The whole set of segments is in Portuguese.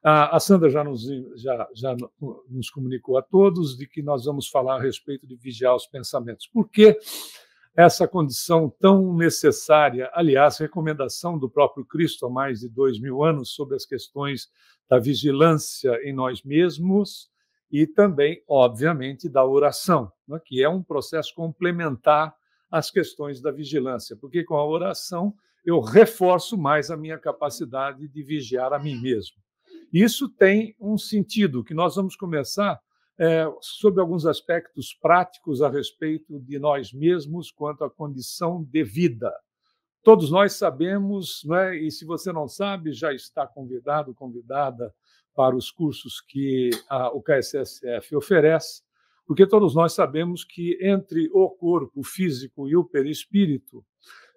A Sandra já nos comunicou a todos de que nós vamos falar a respeito de vigiar os pensamentos. Por que essa condição tão necessária? Aliás, recomendação do próprio Cristo há mais de 2000 anos sobre as questões da vigilância em nós mesmos e também, obviamente, da oração, né, que é um processo complementar às questões da vigilância, porque com a oração eu reforço mais a minha capacidade de vigiar a mim mesmo. Isso tem um sentido que nós vamos começar sobre alguns aspectos práticos a respeito de nós mesmos quanto à condição de vida. Todos nós sabemos, né, e se você não sabe, já está convidado, convidada para os cursos que o KSSF oferece, porque todos nós sabemos que entre o corpo físico e o perispírito,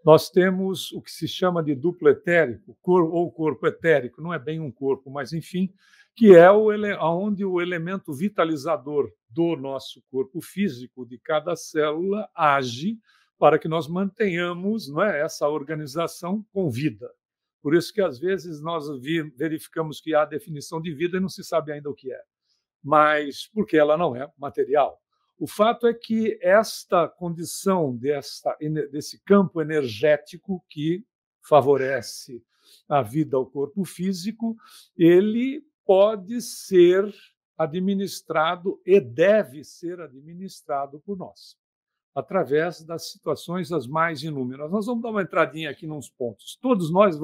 nós temos o que se chama de duplo etérico, ou corpo etérico, não é bem um corpo, mas enfim, que é onde o elemento vitalizador do nosso corpo físico, de cada célula, age para que nós mantenhamos, não é, essa organização com vida. Por isso que, às vezes, nós verificamos que há definição de vida e não se sabe ainda o que é, mas porque ela não é material. O fato é que esta condição desse campo energético que favorece a vida ao corpo físico, ele pode ser administrado e deve ser administrado por nós, através das situações as mais inúmeras. Nós vamos dar uma entradinha aqui nos pontos. Todos nós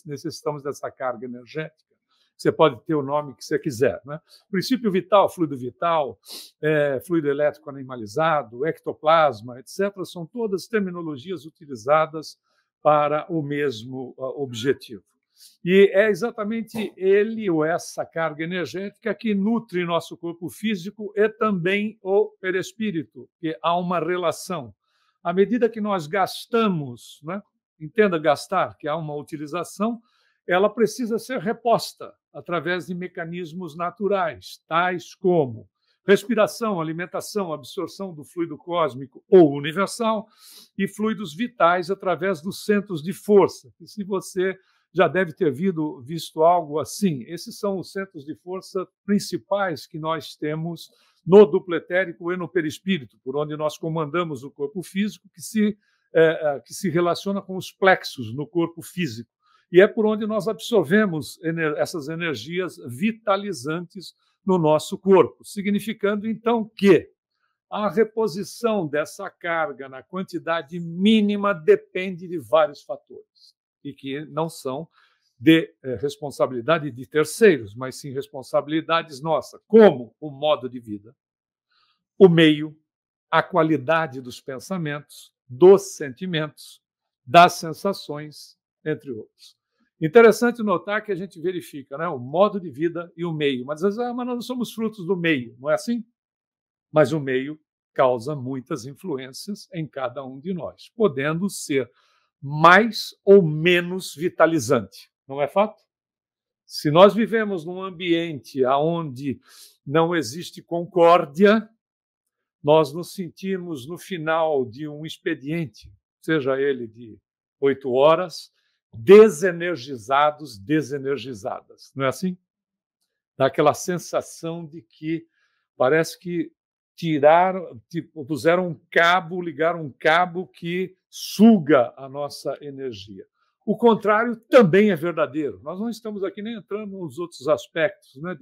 necessitamos dessa carga energética. Você pode ter o nome que você quiser, né? Princípio vital, fluido elétrico animalizado, ectoplasma, etc., são todas terminologias utilizadas para o mesmo objetivo. E é exatamente ele ou essa carga energética que nutre nosso corpo físico e também o perispírito, que há uma relação. À medida que nós gastamos, né? Entenda gastar, que há uma utilização, ela precisa ser reposta através de mecanismos naturais, tais como respiração, alimentação, absorção do fluido cósmico ou universal e fluidos vitais através dos centros de força. E se você já deve ter visto algo assim, esses são os centros de força principais que nós temos no duplo etérico e no perispírito, por onde nós comandamos o corpo físico, que se relaciona com os plexos no corpo físico. E é por onde nós absorvemos essas energias vitalizantes no nosso corpo, significando, então, que a reposição dessa carga na quantidade mínima depende de vários fatores, e que não são de responsabilidade de terceiros, mas sim responsabilidades nossas, como o modo de vida, o meio, a qualidade dos pensamentos, dos sentimentos, das sensações, entre outros. Interessante notar que a gente verifica, né, o modo de vida e o meio, mas às vezes mas nós somos frutos do meio, não é assim? Mas o meio causa muitas influências em cada um de nós, podendo ser mais ou menos vitalizante, não é fato? Se nós vivemos num ambiente onde não existe concórdia, nós nos sentimos no final de um expediente, seja ele de 8 horas, desenergizadas, não é assim? Dá aquela sensação de que parece que puseram um cabo, ligaram um cabo que suga a nossa energia. O contrário também é verdadeiro. Nós não estamos aqui nem entrando nos outros aspectos, né,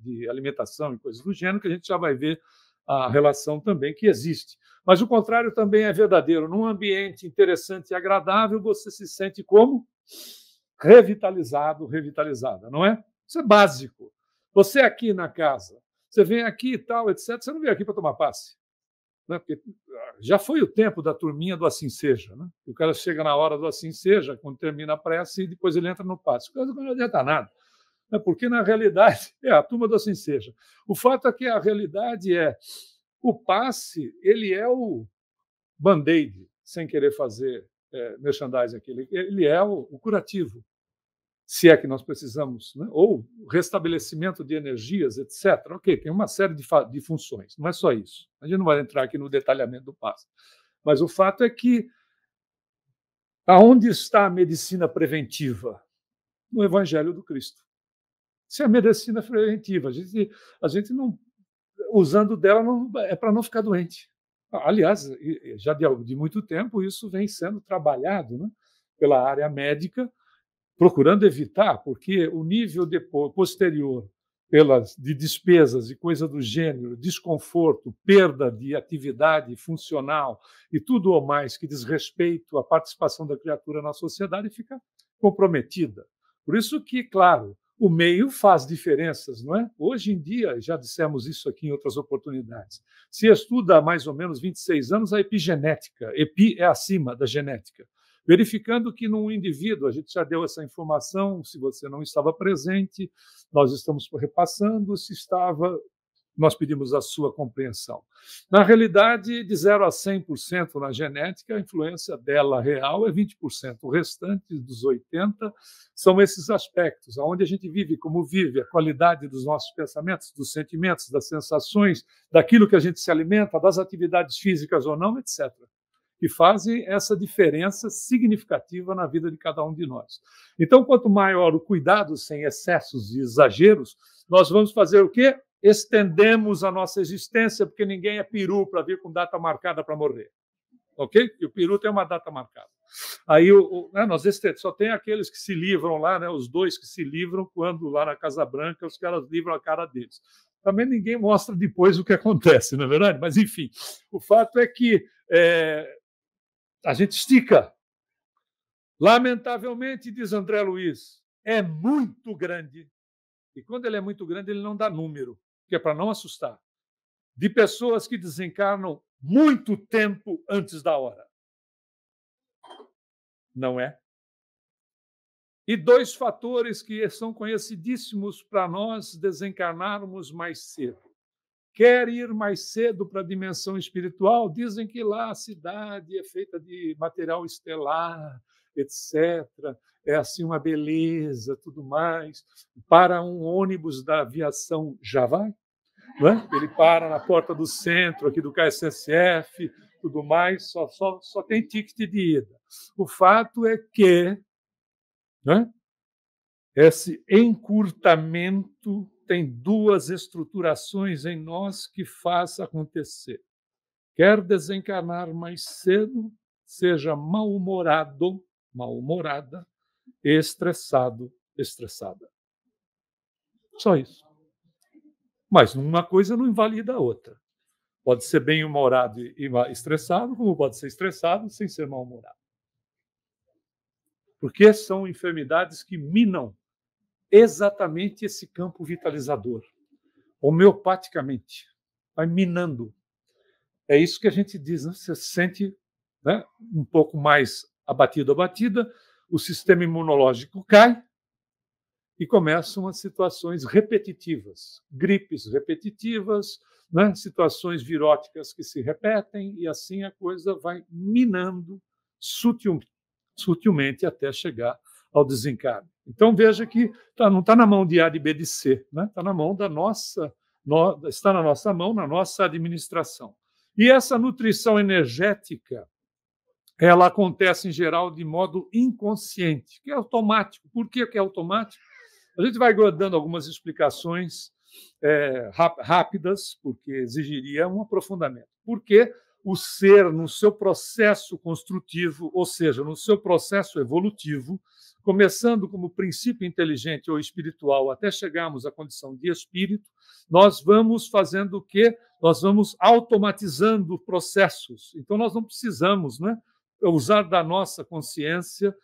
de alimentação e coisas do gênero, que a gente já vai ver a relação também que existe. Mas o contrário também é verdadeiro. Num ambiente interessante e agradável, você se sente como revitalizado, revitalizada, não é? Isso é básico. Você aqui na casa, você vem aqui e tal, etc., você não vem aqui para tomar passe. Né? Porque já foi o tempo da turminha do assim seja. Né? O cara chega na hora do assim seja, quando termina a prece, e depois ele entra no passe. Coisa que não adianta nada. Né? Porque, na realidade, é a turma do assim seja. O fato é que a realidade é o passe, ele é o band-aid, sem querer fazer merchandising aqui, ele é o curativo, se é que nós precisamos, né? Ou restabelecimento de energias, etc. Ok, tem uma série de funções, não é só isso. A gente não vai entrar aqui no detalhamento do passe. Mas o fato é que aonde está a medicina preventiva? No Evangelho do Cristo. Isso é medicina preventiva. A gente não, usando dela não, é para não ficar doente. Aliás, já de muito tempo isso vem sendo trabalhado, né, pela área médica, procurando evitar, porque o nível posterior de despesas e coisa do gênero, desconforto, perda de atividade funcional e tudo o mais que diz respeito à participação da criatura na sociedade fica comprometida. Por isso que, claro, o meio faz diferenças, não é? Hoje em dia, já dissemos isso aqui em outras oportunidades, se estuda há mais ou menos 26 anos a epigenética. Epi é acima da genética. Verificando que num indivíduo, a gente já deu essa informação, se você não estava presente, nós estamos repassando, se estava, nós pedimos a sua compreensão. Na realidade, de 0 a 100% na genética, a influência dela real é 20%. O restante dos 80% são esses aspectos, onde a gente vive, como vive, a qualidade dos nossos pensamentos, dos sentimentos, das sensações, daquilo que a gente se alimenta, das atividades físicas ou não, etc., que fazem essa diferença significativa na vida de cada um de nós. Então, quanto maior o cuidado, sem excessos e exageros, nós vamos fazer o quê? Estendemos a nossa existência, porque ninguém é peru para vir com data marcada para morrer. Ok? E o peru tem uma data marcada. Aí nós só tem aqueles que se livram lá, né, os 2 que se livram quando lá na Casa Branca os caras livram a cara deles. Também ninguém mostra depois o que acontece, não é verdade? Mas, enfim, o fato é que a gente estica. Lamentavelmente, diz André Luiz, é muito grande. E quando ele é muito grande, ele não dá número, que é para não assustar. De pessoas que desencarnam muito tempo antes da hora. Não é? E 2 fatores que são conhecidíssimos para nós desencarnarmos mais cedo. Quer ir mais cedo para a dimensão espiritual? Dizem que lá a cidade é feita de material estelar, etc. É assim uma beleza, tudo mais. Para um ônibus da aviação já vai, não é? Ele para na porta do centro aqui do KSSF, tudo mais, só tem ticket de ida. O fato é que, não é? Esse encurtamento tem 2 estruturações em nós que faz acontecer. Quer desencarnar mais cedo, seja mal-humorado, mal-humorada, estressado, estressada. Só isso. Mas uma coisa não invalida a outra. Pode ser bem-humorado e estressado, como pode ser estressado sem ser mal-humorado. Porque são enfermidades que minam exatamente esse campo vitalizador, homeopaticamente, vai minando. É isso que a gente diz, né? Você se sente, né, um pouco mais abatido, abatida, o sistema imunológico cai e começam as situações repetitivas, gripes repetitivas, né, situações viróticas que se repetem, e assim a coisa vai minando sutilmente até chegar ao desencarne. Então veja que não está na mão de A, de B, de C, né? Está na mão da nossa, está na nossa mão, na nossa administração. E essa nutrição energética, ela acontece em geral de modo inconsciente, que é automático. Por que é automático? A gente vai dando algumas explicações rápidas, porque exigiria um aprofundamento. Porque o ser, no seu processo construtivo, ou seja, no seu processo evolutivo, começando como princípio inteligente ou espiritual, até chegarmos à condição de espírito, nós vamos fazendo o quê? Nós vamos automatizando processos. Então, nós não precisamos, né, usar da nossa consciência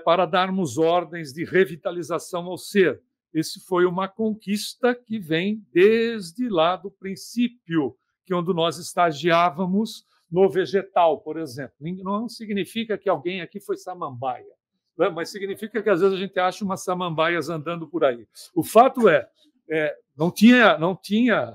para darmos ordens de revitalização ao ser. Esse foi uma conquista que vem desde lá do princípio, que é onde nós estagiávamos no vegetal, por exemplo. Não significa que alguém aqui foi samambaia, né? Mas significa que às vezes a gente acha umas samambaias andando por aí. O fato não tinha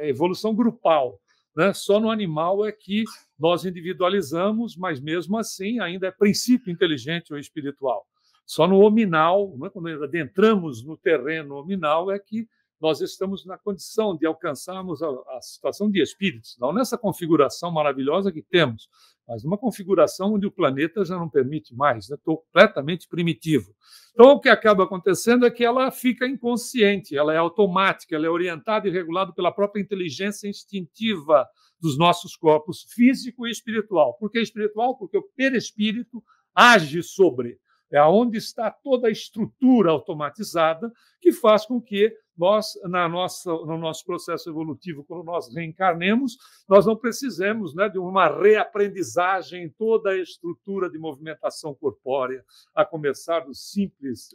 evolução grupal, né? Só no animal é que nós individualizamos, mas mesmo assim ainda é princípio inteligente ou espiritual. Só no hominal, né, quando adentramos no terreno hominal, é que nós estamos na condição de alcançarmos a situação de espíritos, não nessa configuração maravilhosa que temos, mas numa configuração onde o planeta já não permite mais, né? Estou completamente primitivo. Então, o que acaba acontecendo é que ela fica inconsciente, ela é automática, ela é orientada e regulada pela própria inteligência instintiva dos nossos corpos físico e espiritual. Por que espiritual? Porque o perispírito age sobre. É onde está toda a estrutura automatizada que faz com que nós, no nosso processo evolutivo, quando nós reencarnemos, nós não precisemos, né, de uma reaprendizagem em toda a estrutura de movimentação corpórea, a começar dos simples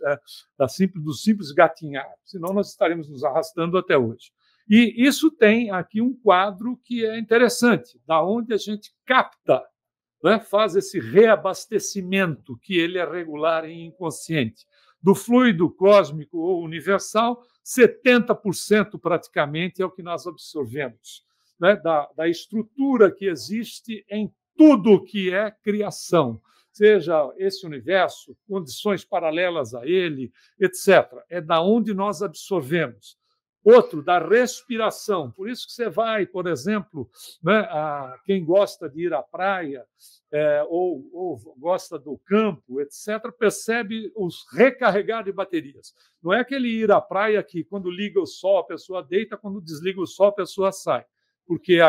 gatinhar, senão nós estaremos nos arrastando até hoje. E isso tem aqui um quadro que é interessante, da onde a gente capta, né, faz esse reabastecimento, que ele é regular e inconsciente. Do fluido cósmico ou universal, 70% praticamente é o que nós absorvemos, né, da estrutura que existe em tudo que é criação, seja esse universo, condições paralelas a ele, etc. É da onde nós absorvemos. Outro, da respiração. Por isso que você vai, por exemplo, né, quem gosta de ir à praia ou gosta do campo, etc., percebe os recarregar de baterias. Não é aquele ir à praia que, quando liga o sol, a pessoa deita, quando desliga o sol, a pessoa sai. Porque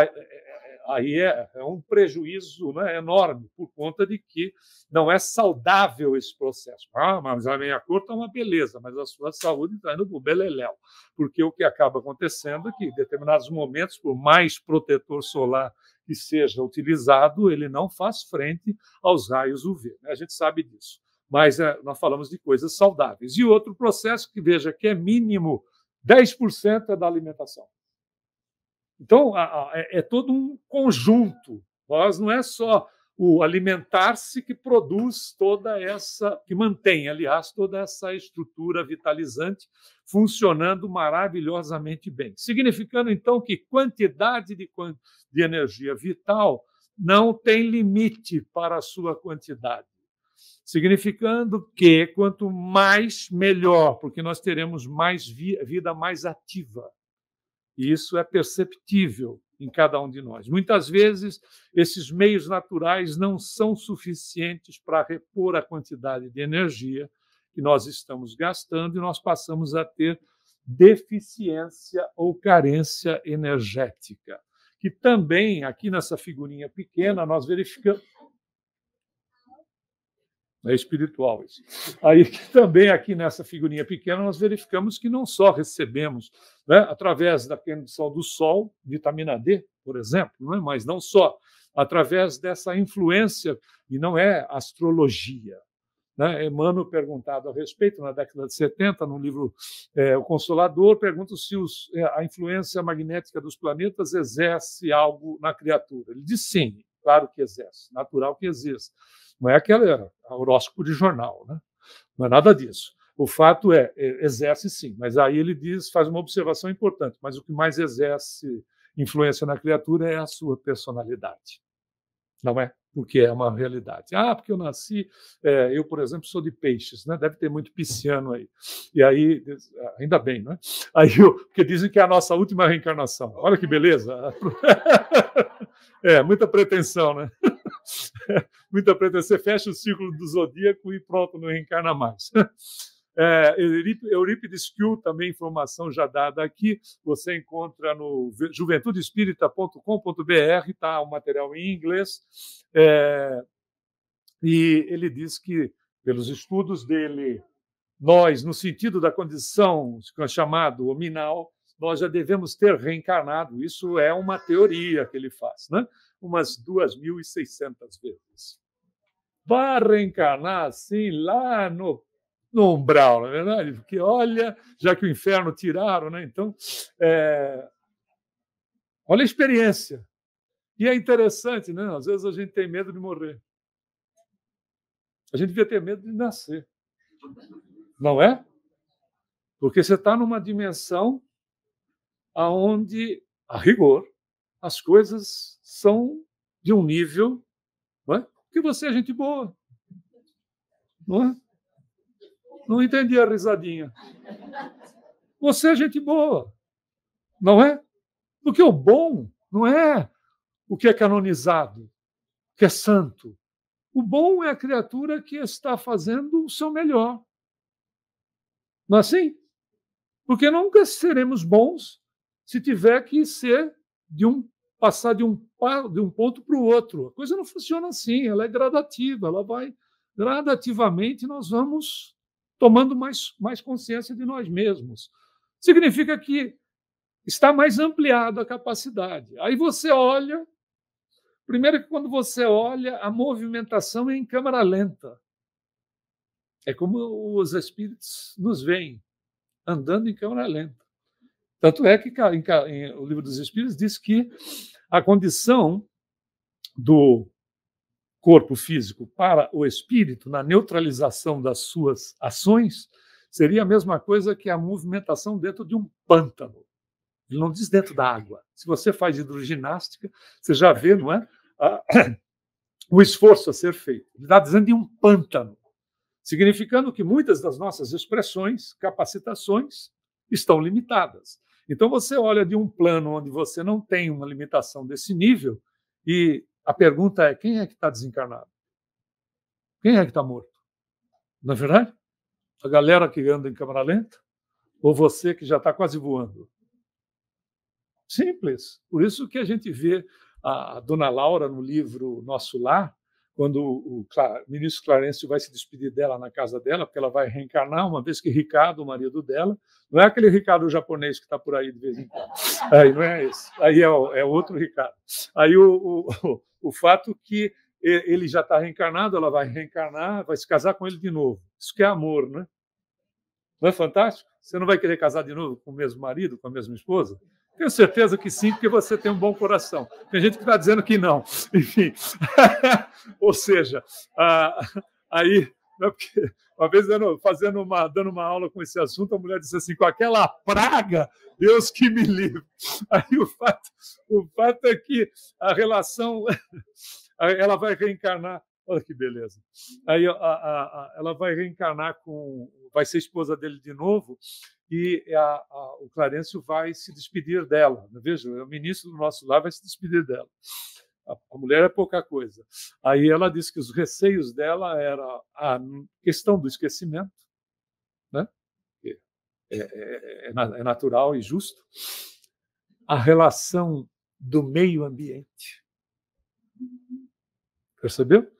aí é um prejuízo, né, enorme, por conta de que não é saudável esse processo. Mas a minha cor está uma beleza, mas a sua saúde está indo para o beleléu. Porque o que acaba acontecendo é que, em determinados momentos, por mais protetor solar que seja utilizado, ele não faz frente aos raios UV. A gente sabe disso. Mas nós falamos de coisas saudáveis. E outro processo que, veja, que é mínimo 10% é da alimentação. Então, é todo um conjunto. Nós não é só o alimentar-se que produz toda essa, que mantém, aliás, toda essa estrutura vitalizante funcionando maravilhosamente bem. Significando, então, que quantidade de energia vital não tem limite para a sua quantidade. Significando que quanto mais, melhor, porque nós teremos mais vida mais ativa. E isso é perceptível em cada um de nós. Muitas vezes, esses meios naturais não são suficientes para repor a quantidade de energia que nós estamos gastando e nós passamos a ter deficiência ou carência energética, que também, aqui nessa figurinha pequena, nós verificamos. É espiritual isso. Aí também aqui nessa figurinha pequena nós verificamos que não só recebemos, né, através da condição do sol, vitamina D, por exemplo, não é? Mas não só, através dessa influência, e não é astrologia. Né? Emmanuel, perguntado a respeito, na década de 70, no livro O Consolador, pergunta se a influência magnética dos planetas exerce algo na criatura. Ele diz sim, claro que exerce, natural que exerce. Não é aquele horóscopo de jornal, né? Não é nada disso. O fato exerce sim, mas aí ele faz uma observação importante, mas o que mais exerce influência na criatura é a sua personalidade, não é? Porque é uma realidade. Porque eu nasci, eu, por exemplo, sou de Peixes, né? Deve ter muito pisciano aí. E aí, ainda bem, né? Porque dizem que é a nossa última reencarnação. Olha que beleza! Muita pretensão, né? Muita pretensão. Você fecha o círculo do zodíaco e pronto, não reencarna mais. Eurípides Kiel, também informação já dada aqui, você encontra no juventudespírita.com.br, tá, o material em inglês, e ele diz que, pelos estudos dele, nós, no sentido da condição chamado hominal, nós já devemos ter reencarnado. Isso é uma teoria que ele faz, né? Umas 2.600 vezes. Vai reencarnar, assim, lá no umbral, não é verdade? Porque, olha, já que o inferno tiraram, né? Então, olha a experiência. E é interessante, né? Às vezes a gente tem medo de morrer. A gente devia ter medo de nascer. Não é? Porque você está numa dimensão onde, a rigor, as coisas são de um nível, não é? Porque você é gente boa. Não é? Não entendi a risadinha. Você é gente boa, não é? Porque o bom não é o que é canonizado. que é santo. O bom é a criatura que está fazendo o seu melhor. Não é assim? Porque nunca seremos bons se tiver que ser passar de um ponto para o outro. A coisa não funciona assim, ela é gradativa, ela vai gradativamente, nós vamos tomando mais consciência de nós mesmos. Significa que está mais ampliada a capacidade. Aí você olha, primeiro que quando você olha, a movimentação é em câmera lenta. É como os espíritos nos veem, andando em câmera lenta. Tanto é que o Livro dos Espíritos diz que a condição do corpo físico para o espírito, na neutralização das suas ações, seria a mesma coisa que a movimentação dentro de um pântano. Ele não diz dentro da água. Se você faz hidroginástica, você já vê, não é? O esforço a ser feito. Ele está dizendo de um pântano, significando que muitas das nossas expressões, capacitações, estão limitadas. Então, você olha de um plano onde você não tem uma limitação desse nível e a pergunta é, quem é que está desencarnado? Quem é que está morto? Não é verdade? A galera que anda em câmera lenta? Ou você que já está quase voando? Simples. Por isso que a gente vê a dona Laura no livro Nosso Lar, quando o ministro Clarencio vai se despedir dela na casa dela, porque ela vai reencarnar, uma vez que Ricardo, o marido dela, não é aquele Ricardo japonês que está por aí de vez em quando. Aí não é esse. Aí é outro Ricardo. Aí o fato que ele já está reencarnado, ela vai reencarnar, vai se casar com ele de novo. Isso que é amor, né? Não é fantástico? Você não vai querer casar de novo com o mesmo marido, com a mesma esposa? Tenho certeza que sim, porque você tem um bom coração. Tem gente que está dizendo que não. Enfim. Ou seja, aí, não é porque, uma vez dando uma aula com esse assunto, a mulher disse assim, com aquela praga, Deus que me livre. Aí o fato é que a relação, ela vai reencarnar. Olha que beleza. Aí ela vai reencarnar vai ser esposa dele de novo, e o Clarencio vai se despedir dela. Veja, o ministro do Nosso Lar vai se despedir dela. A mulher é pouca coisa. Aí ela disse que os receios dela era a questão do esquecimento, né? É natural e justo, a relação do meio ambiente. Percebeu?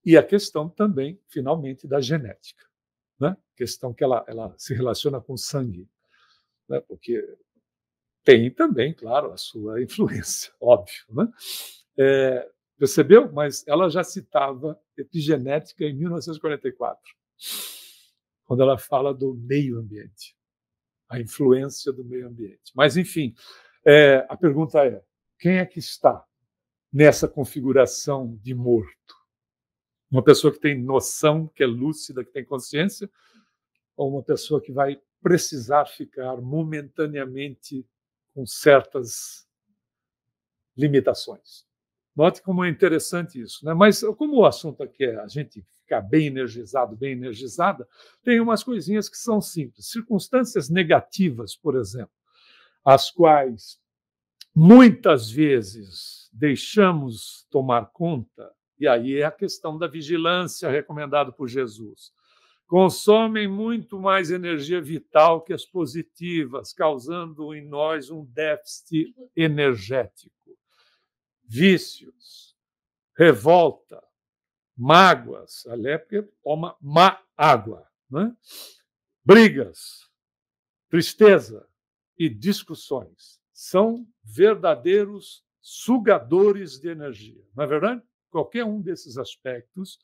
E a questão também, finalmente, da genética. Né? Questão que ela se relaciona com o sangue. Né? Porque tem também, claro, a sua influência, óbvio. Né? Percebeu? Mas ela já citava epigenética em 1944, quando ela fala do meio ambiente, a influência do meio ambiente. Mas, enfim, a pergunta é, quem é que está nessa configuração de morto? Uma pessoa que tem noção, que é lúcida, que tem consciência, ou uma pessoa que vai precisar ficar momentaneamente com certas limitações? Note como é interessante isso, né? Mas como o assunto aqui é a gente ficar bem energizado, bem energizada, tem umas coisinhas que são simples. Circunstâncias negativas, por exemplo, as quais muitas vezes deixamos tomar conta, e aí é a questão da vigilância recomendada por Jesus. Consomem muito mais energia vital que as positivas, causando em nós um déficit energético. Vícios, revolta, mágoas, a lepra toma má água, né? Brigas, tristeza e discussões são verdadeiros sugadores de energia, não é verdade? Qualquer um desses aspectos,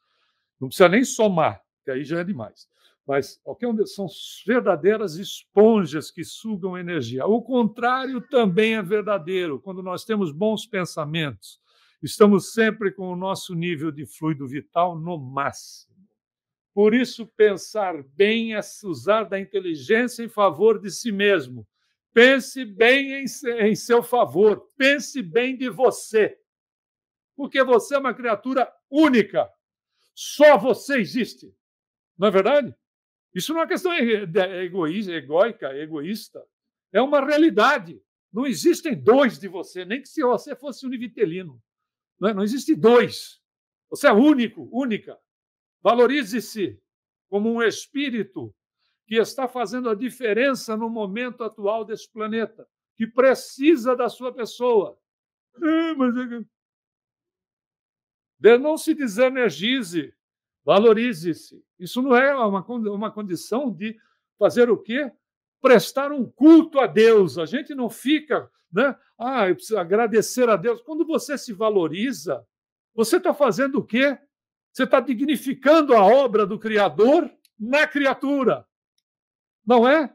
não precisa nem somar, que aí já é demais, mas qualquer um desses são verdadeiras esponjas que sugam energia. O contrário também é verdadeiro. Quando nós temos bons pensamentos, estamos sempre com o nosso nível de fluido vital no máximo. Por isso, pensar bem é usar da inteligência em favor de si mesmo. Pense bem em seu favor. Pense bem de você. Porque você é uma criatura única. Só você existe. Não é verdade? Isso não é uma questão egóica, egoísta. É uma realidade. Não existem dois de você, nem que se você fosse univitelino. Não existe dois. Você é único, única. Valorize-se como um espírito que está fazendo a diferença no momento atual desse planeta, que precisa da sua pessoa. Não se desenergize, valorize-se. Isso não é uma condição de fazer o quê? Prestar um culto a Deus. A gente não fica, né? Eu preciso agradecer a Deus. Quando você se valoriza, você está fazendo o quê? Você está dignificando a obra do Criador na criatura. Não é?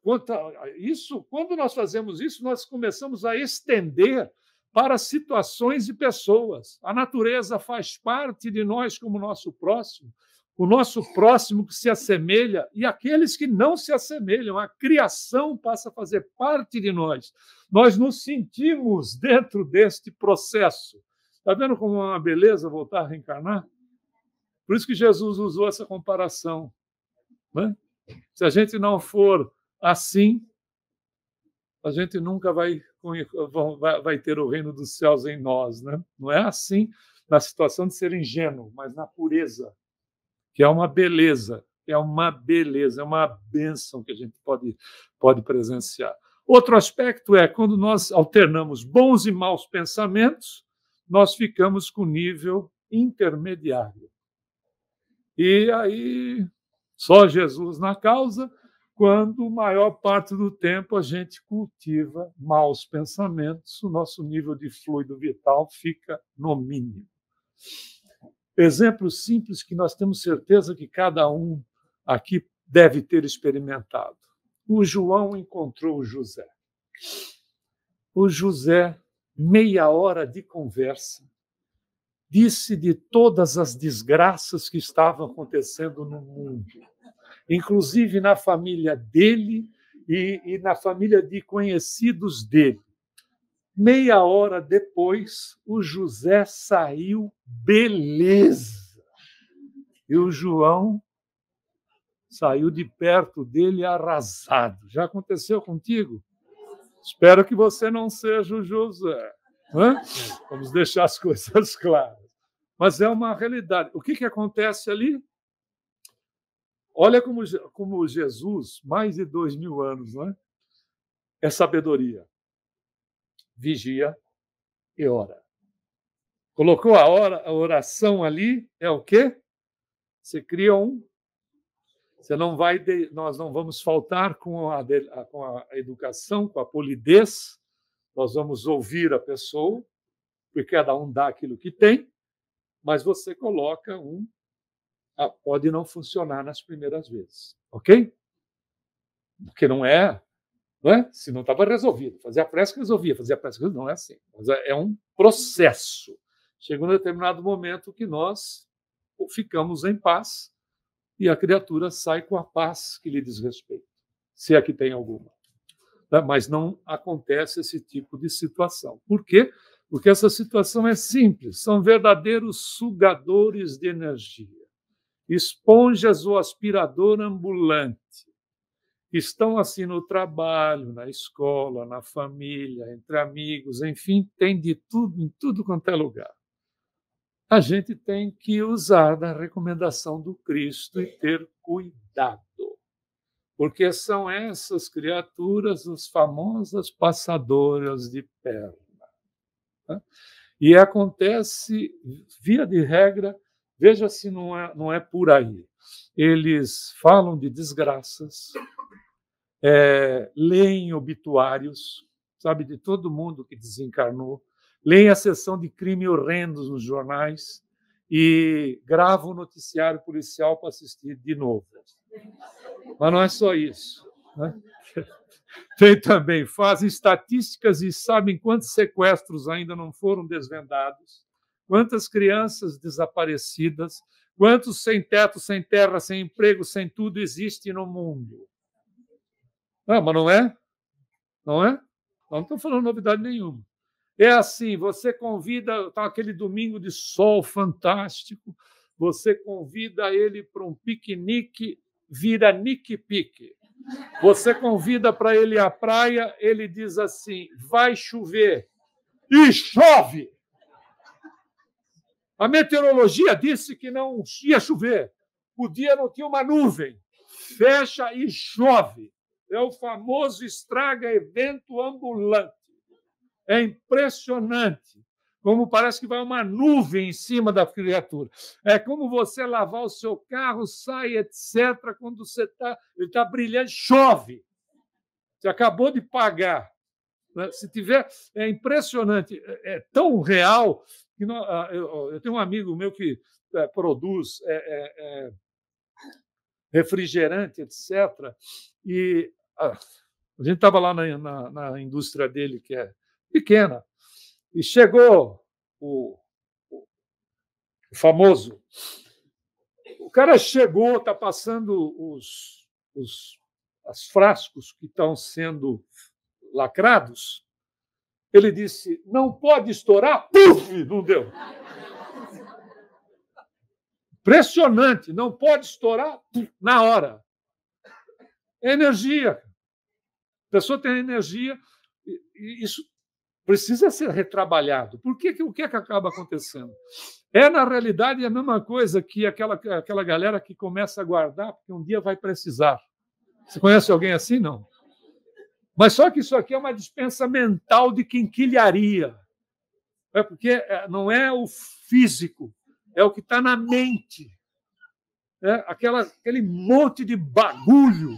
Quando nós fazemos isso, nós começamos a estender para situações e pessoas. A natureza faz parte de nós como nosso próximo, o nosso próximo que se assemelha e aqueles que não se assemelham. A criação passa a fazer parte de nós. Nós nos sentimos dentro deste processo. Está vendo como é uma beleza voltar a reencarnar? Por isso que Jesus usou essa comparação. Né? Se a gente não for assim, a gente nunca vai ter o reino dos céus em nós. Né? Não é assim na situação de ser ingênuo, mas na pureza, que é uma beleza, é uma bênção que a gente pode presenciar. Outro aspecto é, quando nós alternamos bons e maus pensamentos, nós ficamos com nível intermediário. E aí, só Jesus na causa, quando a maior parte do tempo a gente cultiva maus pensamentos, o nosso nível de fluido vital fica no mínimo. Exemplos simples que nós temos certeza que cada um aqui deve ter experimentado. O João encontrou o José. O José, meia hora de conversa, disse de todas as desgraças que estavam acontecendo no mundo, inclusive na família dele e na família de conhecidos dele. Meia hora depois, o José saiu beleza. E o João saiu de perto dele arrasado. Já aconteceu contigo? Espero que você não seja o José. Vamos deixar as coisas claras. Mas é uma realidade. O que acontece ali? Olha como Jesus, mais de 2000 anos, não é? É sabedoria. Vigia e ora. Colocou a oração ali, é o quê? Você cria nós não vamos faltar com a educação, com a polidez, nós vamos ouvir a pessoa, porque cada um dá aquilo que tem, mas você coloca pode não funcionar nas primeiras vezes, ok? Porque não é? Se não estava resolvido. Fazer a prece que resolvia, fazer a prece que não é assim. Mas é um processo. Chega um determinado momento que nós ficamos em paz e a criatura sai com a paz que lhe diz respeito, se é que tem alguma. Mas não acontece esse tipo de situação. Por quê? Porque essa situação é simples. São verdadeiros sugadores de energia. Esponjas ou aspirador ambulante. Estão assim no trabalho, na escola, na família, entre amigos, enfim, tem de tudo, em tudo quanto é lugar. A gente tem que usar da recomendação do Cristo e ter cuidado, porque são essas criaturas as famosas passadoras de perna. E acontece, via de regra, veja se não é por aí. Eles falam de desgraças, leem obituários, sabe, de todo mundo que desencarnou, leem a sessão de crime horrendos nos jornais e gravam o noticiário policial para assistir de novo. Mas não é só isso. Né? Tem também, fazem estatísticas e sabem quantos sequestros ainda não foram desvendados, quantas crianças desaparecidas, quantos sem teto, sem terra, sem emprego, sem tudo existe no mundo. Mas não é? Não é? Não estou falando novidade nenhuma. É assim, você convida, está aquele domingo de sol fantástico, você convida ele para um piquenique, vira nique-pique. Você convida para ele ir à praia, ele diz assim, vai chover. E chove! A meteorologia disse que não ia chover. O dia não tinha uma nuvem. Fecha e chove. É o famoso estraga-evento ambulante. É impressionante como parece que vai uma nuvem em cima da criatura. É como você lavar o seu carro, sai, etc. Quando ele está brilhando, chove. Você acabou de pagar. Se tiver, é impressionante, é tão real que eu tenho um amigo meu que produz refrigerante, etc. E a gente estava lá na indústria dele, que é pequena, e chegou o famoso. O cara chegou, está passando os frascos que estão sendo lacrados. Ele disse: não pode estourar, puf, não deu. Impressionante, não pode estourar na hora. É energia. A pessoa tem energia, e isso precisa ser retrabalhado. Por quê? O que é que acaba acontecendo? É, na realidade, a mesma coisa que aquela galera que começa a guardar, porque um dia vai precisar. Você conhece alguém assim? Não. Mas só que isso aqui é uma dispensa mental de quinquilharia. É porque não é o físico, é o que está na mente. É aquele monte de bagulho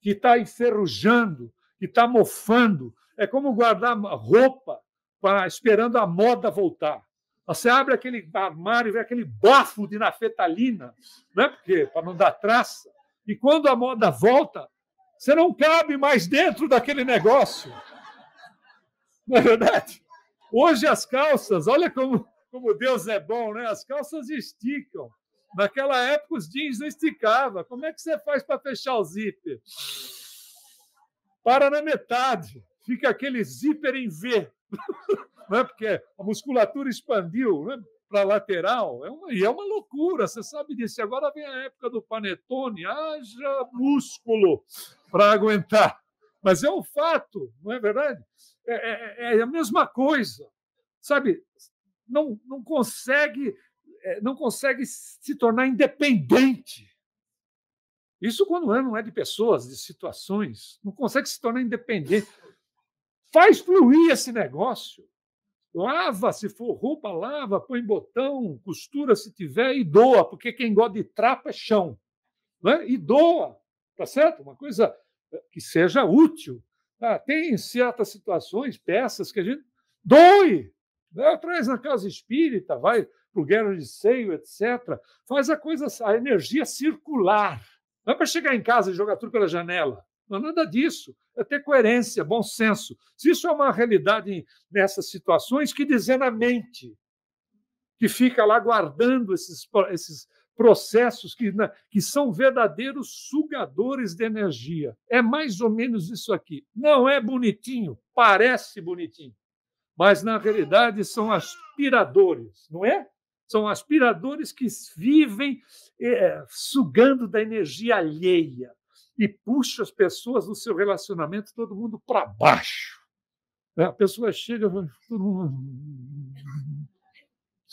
que está enferrujando, que está mofando. É como guardar roupa esperando a moda voltar. Você abre aquele armário e vê aquele bafo de naftalina, né? Porque para não dar traça. E quando a moda volta, você não cabe mais dentro daquele negócio. Não é verdade? Hoje as calças, olha como Deus é bom, né? As calças esticam. Naquela época os jeans não esticavam. Como é que você faz para fechar o zíper? Para na metade. Fica aquele zíper em V. Não é? Porque a musculatura expandiu, né, para a lateral. E é uma loucura, você sabe disso. Agora vem a época do panetone, haja músculo para aguentar. Mas é um fato, não é verdade? É a mesma coisa. Sabe, não consegue se tornar independente. Isso quando não é de pessoas, de situações. Não consegue se tornar independente. Faz fluir esse negócio. Lava, se for roupa, lava, põe botão, costura se tiver e doa, porque quem gosta de trapo é chão. Né? E doa, tá certo? Uma coisa que seja útil. Tem certas situações, peças que a gente doe. Né? Traz na casa espírita, vai para o guerra de seio, etc. Faz a energia circular. Não é para chegar em casa e jogar tudo pela janela. Não é nada disso. É ter coerência, bom senso. Se isso é uma realidade nessas situações, que dizer na mente, que fica lá guardando esses processos que são verdadeiros sugadores de energia. É mais ou menos isso aqui. Não é bonitinho, parece bonitinho, mas na realidade são aspiradores, não é? São aspiradores que vivem sugando da energia alheia e puxa as pessoas no seu relacionamento, todo mundo para baixo. A pessoa chega, todo mundo...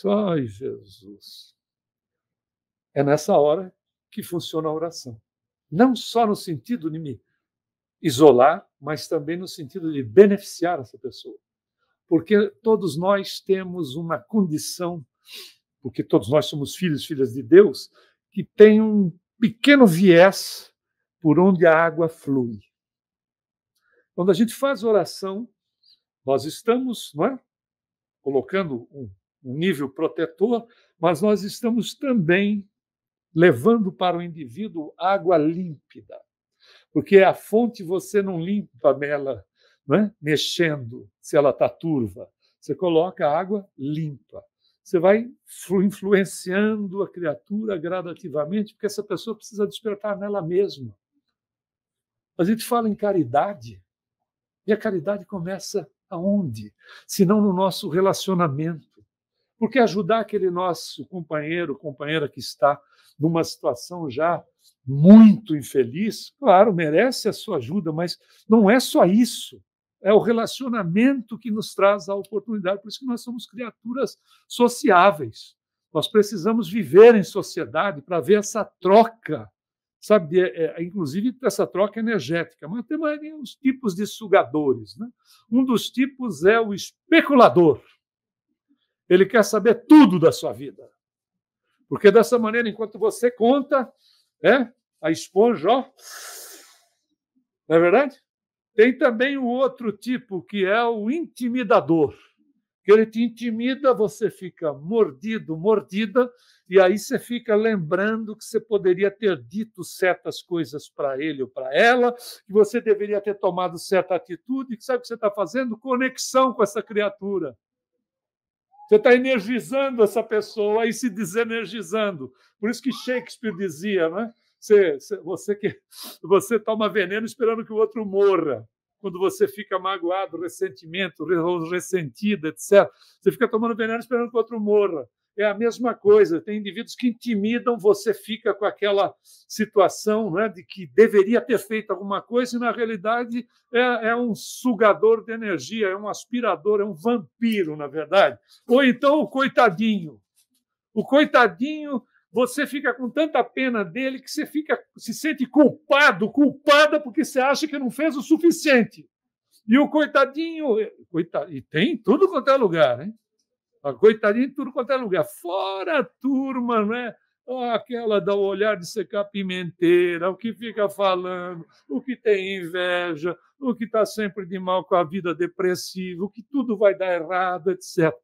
Ai, Jesus. É nessa hora que funciona a oração. Não só no sentido de me isolar, mas também no sentido de beneficiar essa pessoa. Porque todos nós temos uma condição, porque todos nós somos filhos e filhas de Deus, que tem um pequeno viés por onde a água flui. Quando a gente faz oração, nós estamos, não é, colocando um nível protetor, mas nós estamos também levando para o indivíduo água límpida. Porque a fonte você não limpa nela, não é, mexendo, se ela está turva. Você coloca água limpa. Você vai influenciando a criatura gradativamente, porque essa pessoa precisa despertar nela mesma. A gente fala em caridade, e a caridade começa aonde? Se não no nosso relacionamento. Porque ajudar aquele nosso companheiro, companheira que está numa situação já muito infeliz, claro, merece a sua ajuda, mas não é só isso. É o relacionamento que nos traz a oportunidade. Por isso que nós somos criaturas sociáveis. Nós precisamos viver em sociedade para ver essa troca, sabe? Inclusive essa troca energética. Mas tem uns tipos de sugadores, né? Um dos tipos é o especulador. Ele quer saber tudo da sua vida. Porque dessa maneira, enquanto você conta, a esponja, ó, não é verdade? Tem também o outro tipo, que é o intimidador. Que ele te intimida, você fica mordido, mordida, e aí você fica lembrando que você poderia ter dito certas coisas para ele ou para ela, que você deveria ter tomado certa atitude, que sabe o que você está fazendo? Conexão com essa criatura. Você está energizando essa pessoa e se desenergizando. Por isso que Shakespeare dizia, né? Você toma veneno esperando que o outro morra. Quando você fica magoado, ressentimento, ressentido, etc., você fica tomando veneno esperando que o outro morra. É a mesma coisa. Tem indivíduos que intimidam, você fica com aquela situação, né, de que deveria ter feito alguma coisa e, na realidade, é um sugador de energia, é um aspirador, é um vampiro, na verdade. Ou então o coitadinho. O coitadinho, você fica com tanta pena dele que você se sente culpada, porque você acha que não fez o suficiente. E o coitadinho, e tem tudo quanto é lugar, hein? A coitadinha em tudo quanto é lugar. Fora a turma, né? Aquela dá o olhar de secar pimenteira, o que fica falando, o que tem inveja, o que está sempre de mal com a vida depressiva, o que tudo vai dar errado, etc.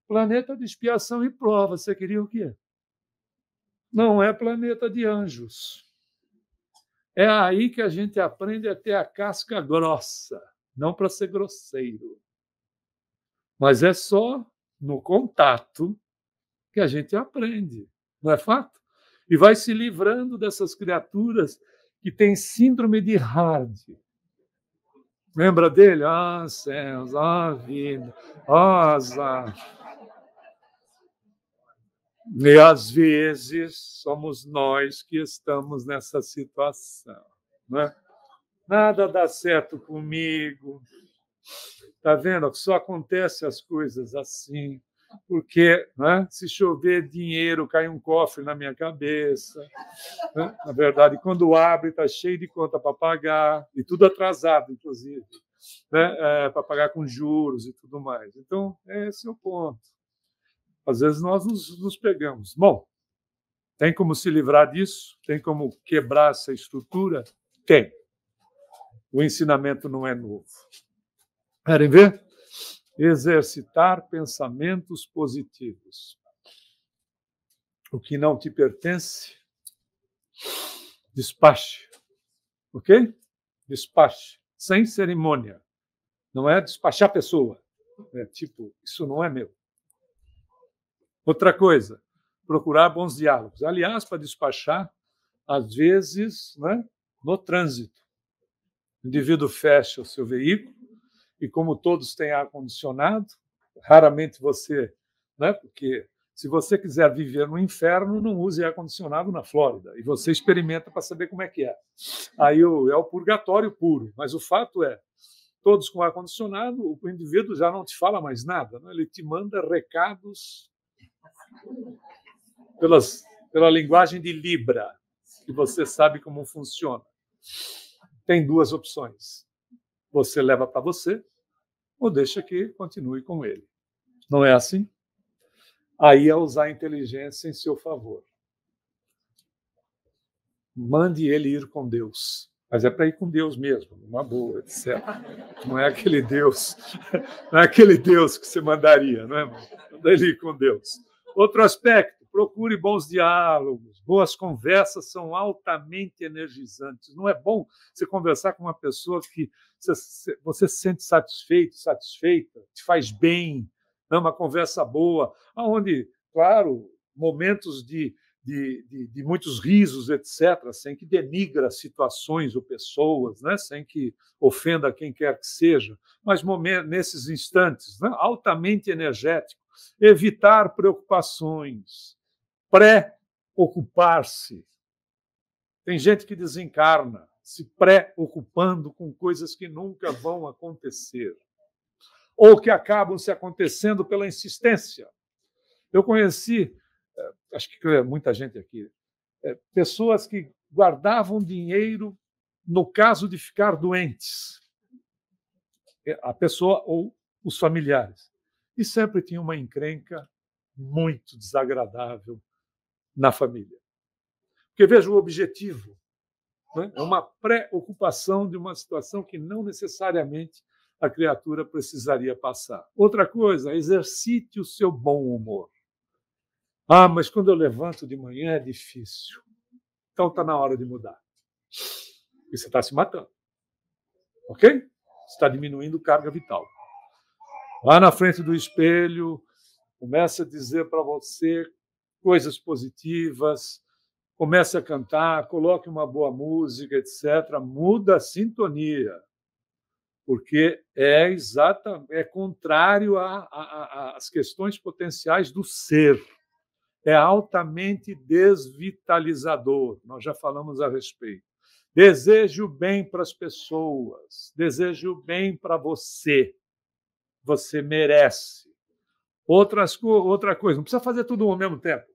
Planeta de expiação e prova. Você queria o quê? Não é planeta de anjos. É aí que a gente aprende a ter a casca grossa, não para ser grosseiro. Mas é só no contato que a gente aprende, não é fato? E vai se livrando dessas criaturas que têm síndrome de Hard. Lembra dele? Ah, céus, ah, vida, ah, azar. E às vezes somos nós que estamos nessa situação, não é? Nada dá certo comigo. Está vendo? Só acontece as coisas assim, porque, né, se chover dinheiro, cai um cofre na minha cabeça. Né? Na verdade, quando abre, está cheio de conta para pagar, e tudo atrasado, inclusive, né? Para pagar com juros e tudo mais. Então, esse é o ponto. Às vezes nós nos pegamos. Bom, tem como se livrar disso? Tem como quebrar essa estrutura? Tem. O ensinamento não é novo. Querem ver? Exercitar pensamentos positivos. O que não te pertence, despache. Ok? Despache. Sem cerimônia. Não é despachar a pessoa. É tipo, isso não é meu. Outra coisa, procurar bons diálogos. Aliás, para despachar, às vezes, né, no trânsito. O indivíduo fecha o seu veículo e, como todos têm ar-condicionado, raramente você... Né, porque se você quiser viver no inferno, não use ar-condicionado na Flórida. E você experimenta para saber como é que é. Aí é o purgatório puro. Mas o fato é, todos com ar-condicionado, o indivíduo já não te fala mais nada. Né? Ele te manda recados pela linguagem de Libra, que você sabe como funciona. Tem duas opções. Você leva para você ou deixa que continue com ele. Não é assim? Aí é usar a inteligência em seu favor. Mande ele ir com Deus. Mas é para ir com Deus mesmo, uma boa, etc. Não é aquele Deus, não é aquele Deus que você mandaria, não é? Manda ele ir com Deus. Outro aspecto, procure bons diálogos. Boas conversas são altamente energizantes. Não é bom você conversar com uma pessoa que você se sente satisfeito, satisfeita, te faz bem, é uma conversa boa, onde, claro, momentos de muitos risos, etc., sem que denigra situações ou pessoas, né? Sem que ofenda quem quer que seja, mas nesses instantes, né? Altamente energético, evitar preocupações, pré-ocupar-se. Tem gente que desencarna se preocupando com coisas que nunca vão acontecer, ou que acabam se acontecendo pela insistência. Eu conheci, acho que muita gente aqui, pessoas que guardavam dinheiro no caso de ficar doentes, a pessoa ou os familiares. E sempre tinha uma encrenca muito desagradável na família. Porque veja o objetivo, né? É uma preocupação de uma situação que não necessariamente a criatura precisaria passar. Outra coisa, exercite o seu bom humor. Ah, mas quando eu levanto de manhã é difícil. Então está na hora de mudar. E você está se matando. Ok? Você está diminuindo carga vital. Lá na frente do espelho, comece a dizer para você coisas positivas, comece a cantar, coloque uma boa música, etc. Muda a sintonia, porque é contrário às questões potenciais do ser. É altamente desvitalizador. Nós já falamos a respeito. Deseje o bem para as pessoas, deseje o bem para você. Você merece. Outra coisa, não precisa fazer tudo ao mesmo tempo.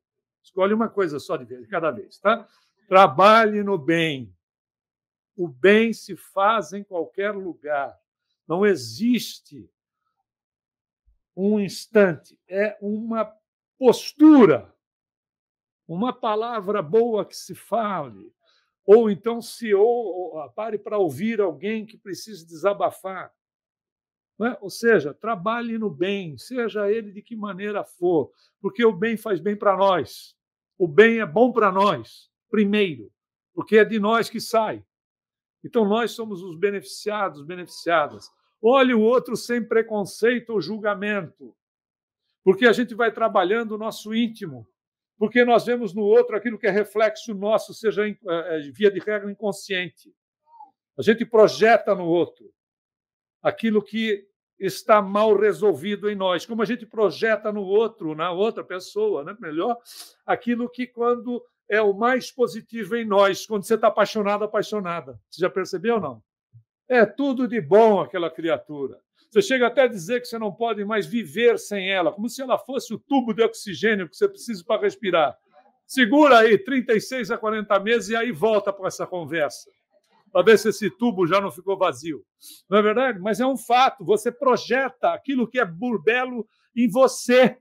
Escolhe uma coisa só de cada vez, tá? Trabalhe no bem. O bem se faz em qualquer lugar. Não existe um instante, é uma postura, uma palavra boa que se fale, ou então pare para ouvir alguém que precise desabafar. Né? Ou seja, trabalhe no bem, seja ele de que maneira for, porque o bem faz bem para nós. O bem é bom para nós, primeiro, porque é de nós que sai. Então, nós somos os beneficiados, beneficiadas. Olhe o outro sem preconceito ou julgamento, porque a gente vai trabalhando o nosso íntimo, porque nós vemos no outro aquilo que é reflexo nosso, seja via de regra inconsciente. A gente projeta no outro aquilo que está mal resolvido em nós, como a gente projeta no outro, na outra pessoa, né? Melhor, aquilo que quando é o mais positivo em nós, quando você está apaixonado, apaixonada. Você já percebeu ou não? É tudo de bom aquela criatura. Você chega até a dizer que você não pode mais viver sem ela, como se ela fosse o tubo de oxigênio que você precisa para respirar. Segura aí 36 a 40 meses e aí volta para essa conversa, para ver se esse tubo já não ficou vazio. Não é verdade? Mas é um fato. Você projeta aquilo que é belo em você,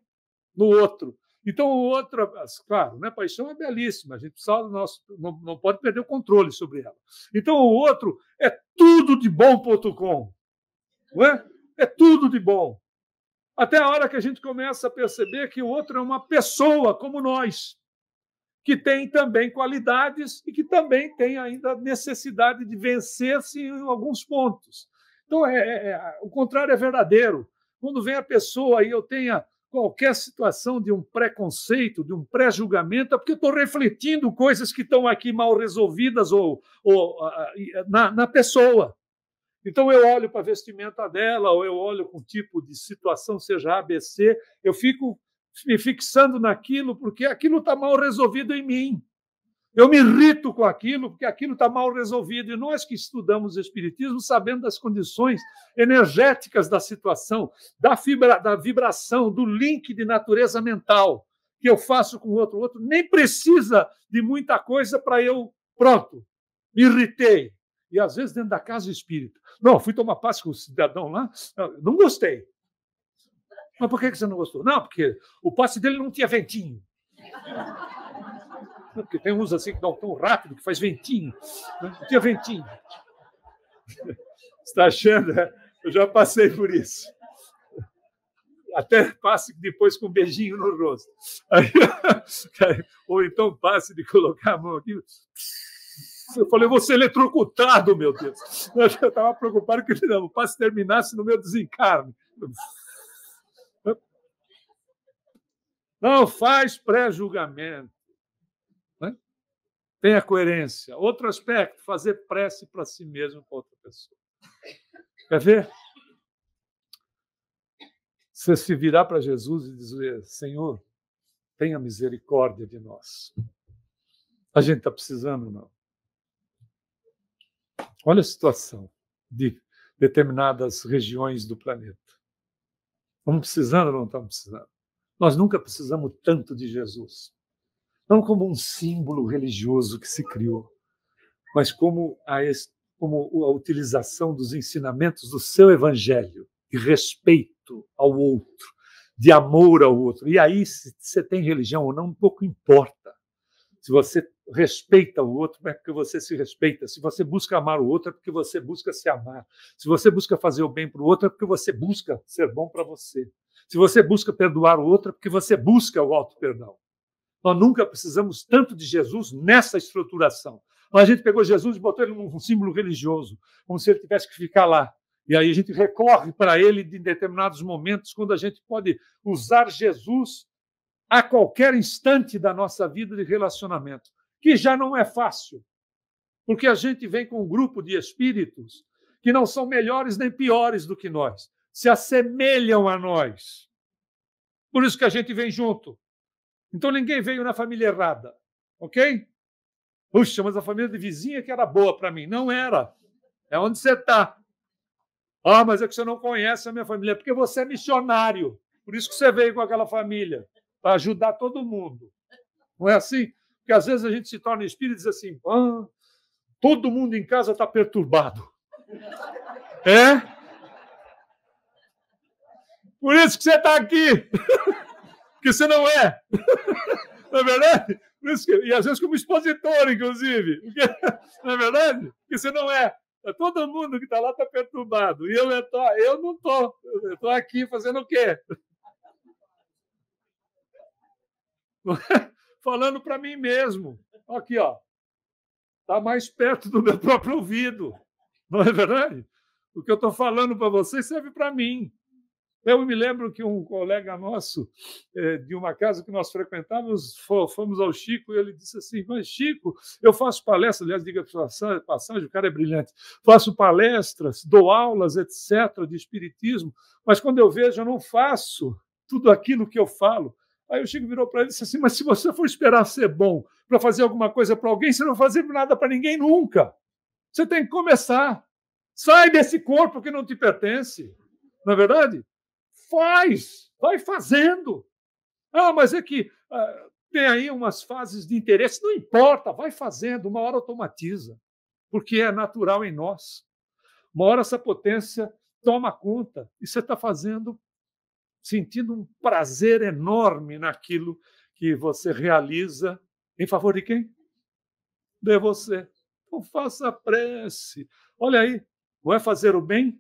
no outro. Então, o outro, claro, né? Paixão é belíssima, a gente precisa não pode perder o controle sobre ela. Então, o outro é tudo de bom.com. Não é? É tudo de bom. Até a hora que a gente começa a perceber que o outro é uma pessoa como nós, que tem também qualidades e que também tem ainda necessidade de vencer-se em alguns pontos. Então, o contrário é verdadeiro. Quando vem a pessoa e eu tenha qualquer situação de um preconceito, de um pré-julgamento, é porque eu estou refletindo coisas que estão aqui mal resolvidas na pessoa. Então, eu olho para a vestimenta dela, ou eu olho com um tipo de situação, seja ABC, eu fico me fixando naquilo, porque aquilo está mal resolvido em mim. Eu me irrito com aquilo, porque aquilo está mal resolvido. E nós que estudamos Espiritismo sabemos das condições energéticas da situação, da vibração, do link de natureza mental que eu faço com o outro. O outro nem precisa de muita coisa para eu, pronto, me irritei. E às vezes dentro da casa espírita. Não, fui tomar passe com o cidadão lá, não gostei. Mas por que você não gostou? Não, porque o passe dele não tinha ventinho. Porque tem uns assim que dão tão rápido que faz ventinho. Não tinha ventinho. Você está achando? Eu já passei por isso. Até passe depois com um beijinho no rosto. Aí, ou então passe de colocar a mão aqui. Eu falei, eu vou ser eletrocutado, meu Deus. Eu estava preocupado que o passe terminasse no meu desencarne. Não faz pré-julgamento. Né? Tenha coerência. Outro aspecto, fazer prece para si mesmo para outra pessoa. Quer ver? Você se virar para Jesus e dizer, Senhor, tenha misericórdia de nós. A gente está precisando, não. Olha a situação de determinadas regiões do planeta. Estamos precisando ou não estamos precisando? Nós nunca precisamos tanto de Jesus. Não como um símbolo religioso que se criou, mas como a utilização dos ensinamentos do seu evangelho, de respeito ao outro, de amor ao outro. E aí, se você tem religião ou não, pouco importa. Se você respeita o outro, é porque você se respeita. Se você busca amar o outro, é porque você busca se amar. Se você busca fazer o bem para o outro, é porque você busca ser bom para você. Se você busca perdoar o outro, é porque você busca o auto-perdão. Nós nunca precisamos tanto de Jesus nessa estruturação. A gente pegou Jesus e botou ele num símbolo religioso, como se ele tivesse que ficar lá. E aí a gente recorre para ele em determinados momentos, quando a gente pode usar Jesus a qualquer instante da nossa vida de relacionamento, que já não é fácil, porque a gente vem com um grupo de espíritos que não são melhores nem piores do que nós, se assemelham a nós. Por isso que a gente vem junto. Então ninguém veio na família errada, ok? Puxa, mas a família de vizinha que era boa para mim. Não era. É onde você está. Ah, mas é que você não conhece a minha família. É porque você é missionário. Por isso que você veio com aquela família. Para ajudar todo mundo. Não é assim? Porque às vezes a gente se torna espírito e diz assim, todo mundo em casa está perturbado. É? Por isso que você está aqui. Porque você não é. Não é verdade? E às vezes como expositor, inclusive. Não é verdade? Porque você não é. Todo mundo que está lá está perturbado. E eu não estou. Eu estou aqui fazendo o quê? Falando para mim mesmo. Aqui, ó. Está mais perto do meu próprio ouvido. Não é verdade? O que eu estou falando para vocês serve para mim. Eu me lembro que um colega nosso, de uma casa que nós frequentávamos, fomos ao Chico e ele disse assim, mas Chico, eu faço palestras, aliás, diga a passagem, o cara é brilhante, faço palestras, dou aulas, etc., de espiritismo, mas quando eu vejo, eu não faço tudo aquilo que eu falo. Aí o Chico virou para ele e disse assim, mas se você for esperar ser bom para fazer alguma coisa para alguém, você não vai fazer nada para ninguém nunca. Você tem que começar. Sai desse corpo que não te pertence. Não é verdade? Vai fazendo. Mas é que tem aí umas fases de interesse. Não importa, vai fazendo. Uma hora automatiza, porque é natural em nós. Uma hora essa potência toma conta e você está fazendo, sentindo um prazer enorme naquilo que você realiza em favor de quem? De você. Então faça a prece. Olha aí, não é fazer o bem?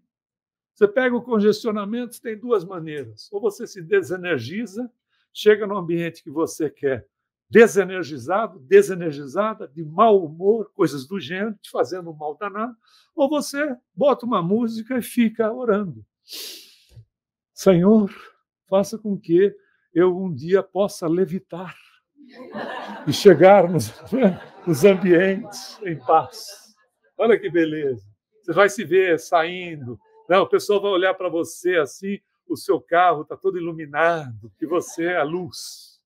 Você pega o congestionamento, tem duas maneiras. Ou você se desenergiza, chega no ambiente que você quer, desenergizado, desenergizada, de mau humor, coisas do gênero, te fazendo um mal danado, ou você bota uma música e fica orando. Senhor, faça com que eu um dia possa levitar e chegar nos ambientes em paz. Olha que beleza. Você vai se ver saindo. Não, o pessoal vai olhar para você assim, o seu carro está todo iluminado, que você é a luz.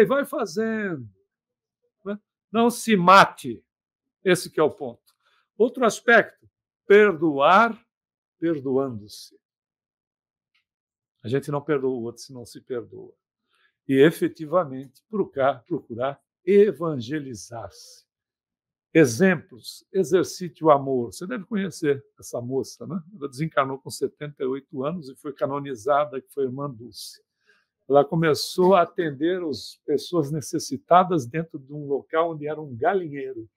Vai fazendo. Não se mate. Esse que é o ponto. Outro aspecto, perdoar perdoando-se. A gente não perdoa o outro se não se perdoa. E, efetivamente, procurar evangelizar-se. Exemplos, exercite o amor. Você deve conhecer essa moça, né? Ela desencarnou com 78 anos e foi canonizada, que foi irmã Dulce. Ela começou a atender as pessoas necessitadas dentro de um local onde era um galinheiro.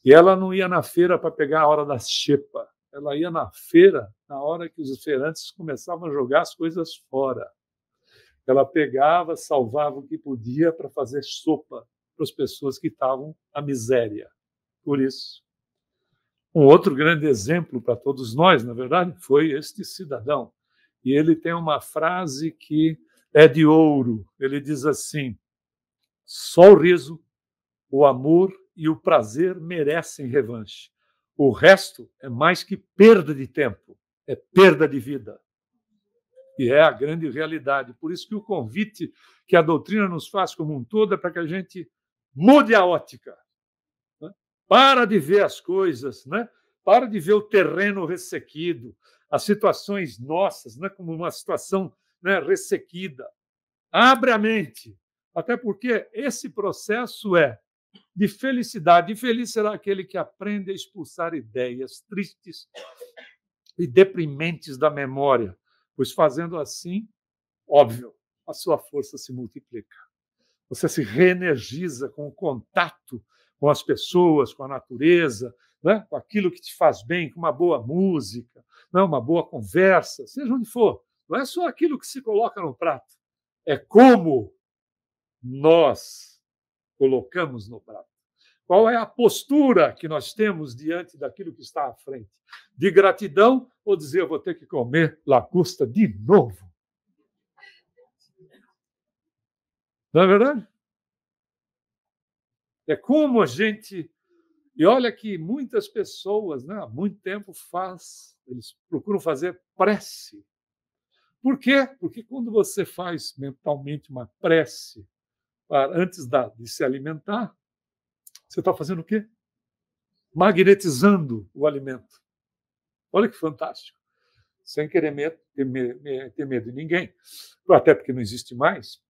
E ela não ia na feira para pegar a hora da xepa. Ela ia na feira na hora que os feirantes começavam a jogar as coisas fora. Ela pegava, salvava o que podia para fazer sopa para as pessoas que estavam à miséria. Por isso, um outro grande exemplo para todos nós, na verdade, foi este cidadão. E ele tem uma frase que é de ouro. Ele diz assim, só o riso, o amor e o prazer merecem revanche. O resto é mais que perda de tempo, é perda de vida. E é a grande realidade. Por isso que o convite que a doutrina nos faz como um todo é para que a gente mude a ótica. Né? Para de ver as coisas, né? Para de ver o terreno ressequido, as situações nossas, né? Como uma situação né, ressequida. Abre a mente, até porque esse processo é de felicidade. E feliz será aquele que aprende a expulsar ideias tristes e deprimentes da memória, pois fazendo assim, óbvio, a sua força se multiplica. Você se reenergiza com o contato com as pessoas, com a natureza, né? Com aquilo que te faz bem, com uma boa música, né? Uma boa conversa, seja onde for. Não é só aquilo que se coloca no prato, é como nós colocamos no prato. Qual é a postura que nós temos diante daquilo que está à frente? De gratidão ou dizer, eu vou ter que comer lagosta de novo? Não é verdade? É como a gente... E olha que muitas pessoas, né, há muito tempo eles procuram fazer prece. Por quê? Porque quando você faz mentalmente uma prece antes de se alimentar, você está fazendo o quê? Magnetizando o alimento. Olha que fantástico. Sem querer ter medo de ninguém, até porque não existe mais.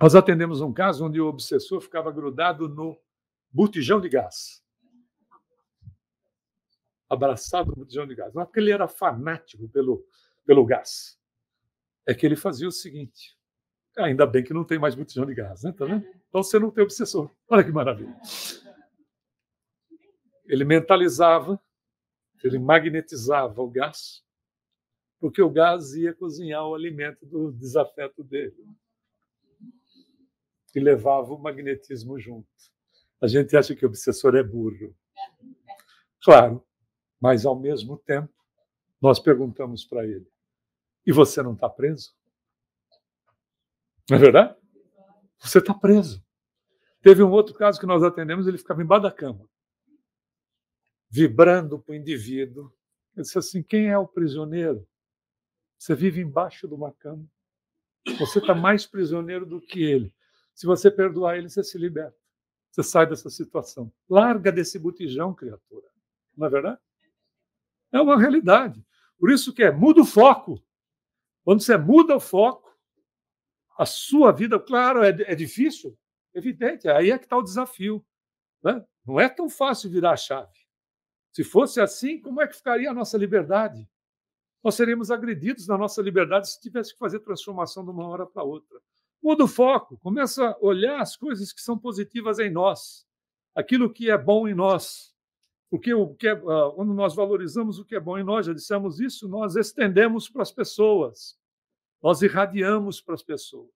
Nós atendemos um caso onde o obsessor ficava grudado no botijão de gás. Abraçado no botijão de gás. Não é porque ele era fanático pelo gás. É que ele fazia o seguinte. Ainda bem que não tem mais botijão de gás, né? Tá vendo? Então você não tem obsessor. Olha que maravilha. Ele mentalizava, ele magnetizava o gás, porque o gás ia cozinhar o alimento do desafeto dele. E levava o magnetismo junto. A gente acha que o obsessor é burro. Claro, mas ao mesmo tempo, nós perguntamos para ele, e você não está preso? Não é verdade? Você está preso. Teve um outro caso que nós atendemos, ele ficava embaixo da cama, vibrando para o indivíduo. Ele disse assim, quem é o prisioneiro? Você vive embaixo de uma cama. Você está mais prisioneiro do que ele. Se você perdoar ele, você se liberta. Você sai dessa situação. Larga desse botijão, criatura. Não é verdade? É uma realidade. Por isso que muda o foco. Quando você muda o foco, a sua vida, claro, é difícil, evidente, aí é que está o desafio. Né? Não é tão fácil virar a chave. Se fosse assim, como é que ficaria a nossa liberdade? Nós seríamos agredidos na nossa liberdade se tivesse que fazer transformação de uma hora para outra. Muda o foco, começa a olhar as coisas que são positivas em nós, aquilo que é bom em nós. Porque quando nós valorizamos o que é bom em nós, já dissemos isso, nós estendemos para as pessoas, nós irradiamos para as pessoas.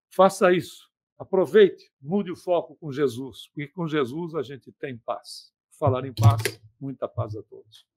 Faça isso, aproveite, mude o foco com Jesus, porque com Jesus a gente tem paz. Falar em paz, muita paz a todos.